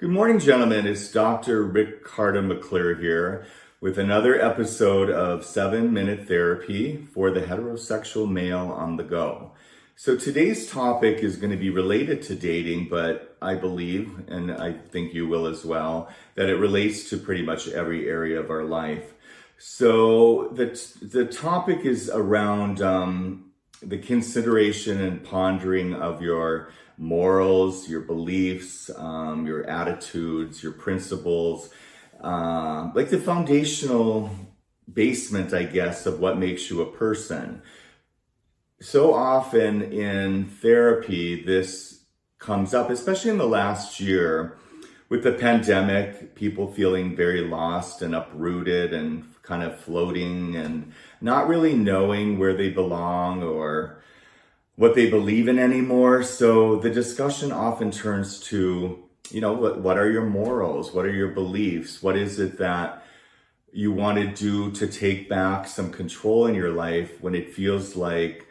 Good morning, gentlemen. It's Dr. Ricardo McClure here with another episode of 7-Minute Therapy for the heterosexual male on the go. So today's topic is going to be related to dating, but I believe, and I think you will as well, that it relates to pretty much every area of our life. So the topic is around the consideration and pondering of your morals, your beliefs, your attitudes, your principles, like the foundational basement, I guess, of what makes you a person. So often in therapy, this comes up, especially in the last year with the pandemic, people feeling very lost and uprooted and kind of floating and not really knowing where they belong or what they believe in anymore. So the discussion often turns to, what are your morals? What are your beliefs? What is it that you want to do to take back some control in your life when it feels like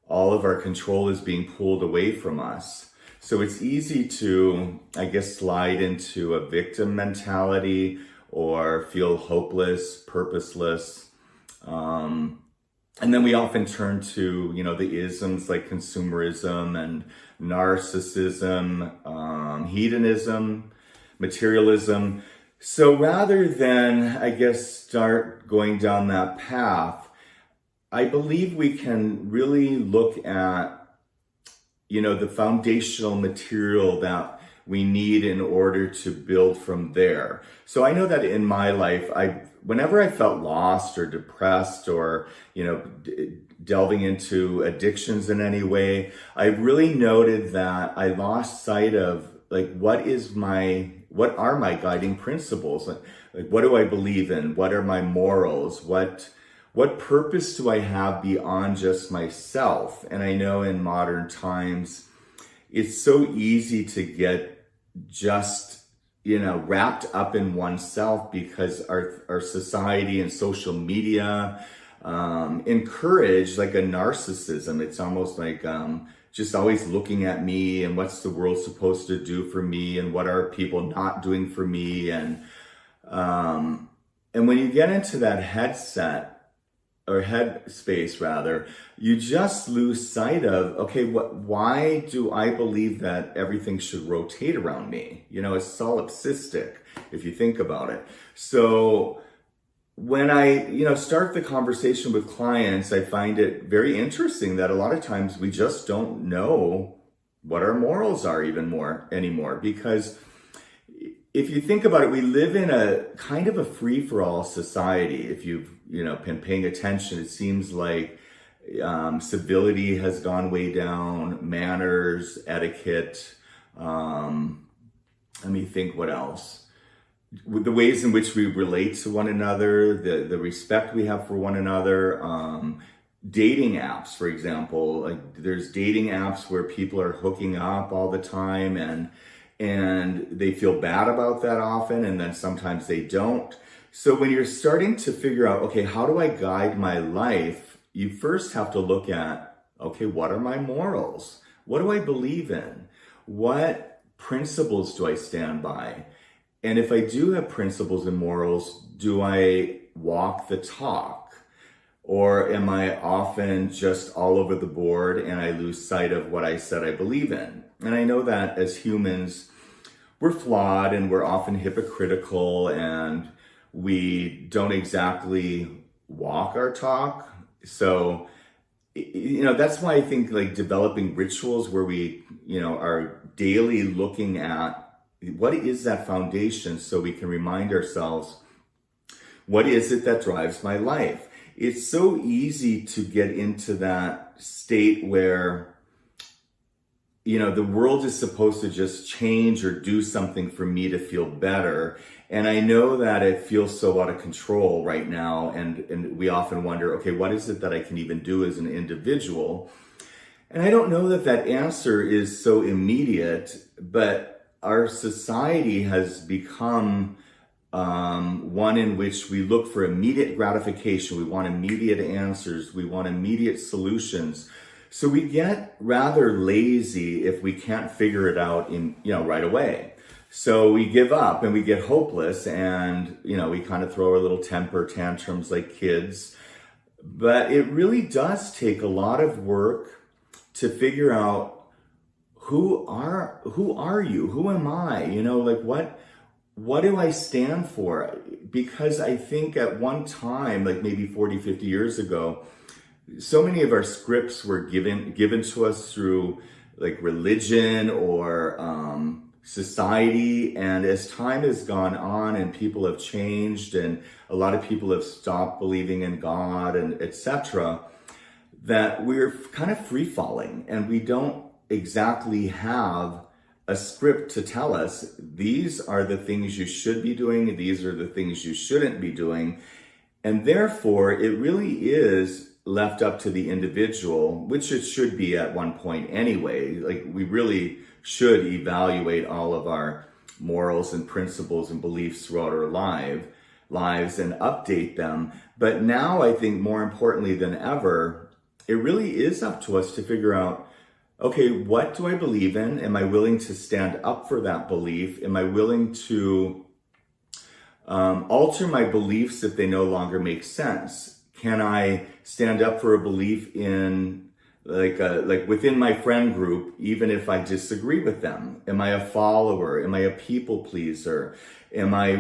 all of our control is being pulled away from us? So it's easy to, slide into a victim mentality or feel hopeless, purposeless. And then we often turn to, the isms like consumerism and narcissism, hedonism, materialism. So rather than, start going down that path, I believe we can really look at, the foundational material that we need in order to build from there. So I know that in my life, whenever I felt lost or depressed or, delving into addictions in any way, I really noted that I lost sight of what are my guiding principles? Like what do I believe in? What are my morals? What purpose do I have beyond just myself? And I know in modern times, it's so easy to get just, wrapped up in oneself because our society and social media encourage like a narcissism. It's almost like just always looking at me and what's the world supposed to do for me and what are people not doing for me. And when you get into that headspace rather, you just lose sight of, why do I believe that everything should rotate around me? It's solipsistic if you think about it. So when I, start the conversation with clients, I find it very interesting that a lot of times we just don't know what our morals are anymore, because if you think about it, we live in a kind of a free-for-all society. If you've, been paying attention, it seems like civility has gone way down, manners, etiquette. Let me think what else. The ways in which we relate to one another, the respect we have for one another. Dating apps, for example, there's dating apps where people are hooking up all the time and they feel bad about that often, and then sometimes they don't. So when you're starting to figure out, how do I guide my life? You first have to look at, what are my morals? What do I believe in? What principles do I stand by? And if I do have principles and morals, do I walk the talk? Or am I often just all over the board and I lose sight of what I said I believe in? And I know that as humans, we're flawed and we're often hypocritical and we don't exactly walk our talk. So, that's why I think developing rituals where we, are daily looking at what is that foundation so we can remind ourselves, what is it that drives my life? It's so easy to get into that state where the world is supposed to just change or do something for me to feel better. And I know that it feels so out of control right now. And we often wonder, what is it that I can even do as an individual? And I don't know that answer is so immediate, but our society has become one in which we look for immediate gratification. We want immediate answers. We want immediate solutions. So we get rather lazy if we can't figure it out right away. So we give up and we get hopeless, and, we kind of throw our little temper tantrums like kids. But it really does take a lot of work to figure out who are you? Who am I? Like what do I stand for? Because I think at one time, like maybe 40, 50 years ago, so many of our scripts were given to us through like religion or society, and as time has gone on and people have changed and a lot of people have stopped believing in God and etc., that we're kind of free falling and we don't exactly have a script to tell us these are the things you should be doing, these are the things you shouldn't be doing, and therefore it really is left up to the individual, which it should be at one point anyway. Like we really should evaluate all of our morals and principles and beliefs throughout our lives and update them. But now I think more importantly than ever, it really is up to us to figure out, okay, what do I believe in? Am I willing to stand up for that belief? Am I willing to alter my beliefs if they no longer make sense? Can I stand up for a belief in like within my friend group, even if I disagree with them? Am I a follower? Am I a people pleaser? Am I,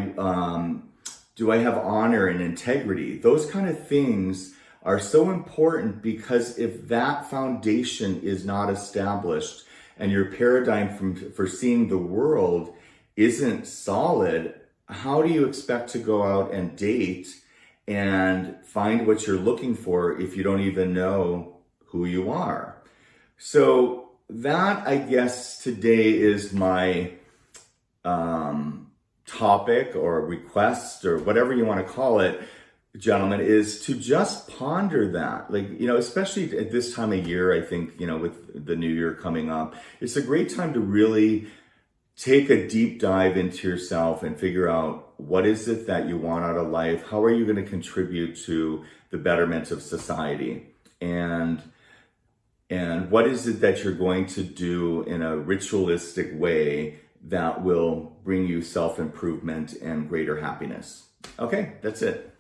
do I have honor and integrity? Those kind of things are so important, because if that foundation is not established and your paradigm for seeing the world isn't solid, how do you expect to go out and date and find what you're looking for if you don't even know who you are? So that, I guess, today is my topic or request or whatever you want to call it, gentlemen, is to just ponder that. Like, especially at this time of year, I think, with the new year coming up, it's a great time to really take a deep dive into yourself and figure out what is it that you want out of life? How are you going to contribute to the betterment of society? And what is it that you're going to do in a ritualistic way that will bring you self-improvement and greater happiness? Okay, that's it.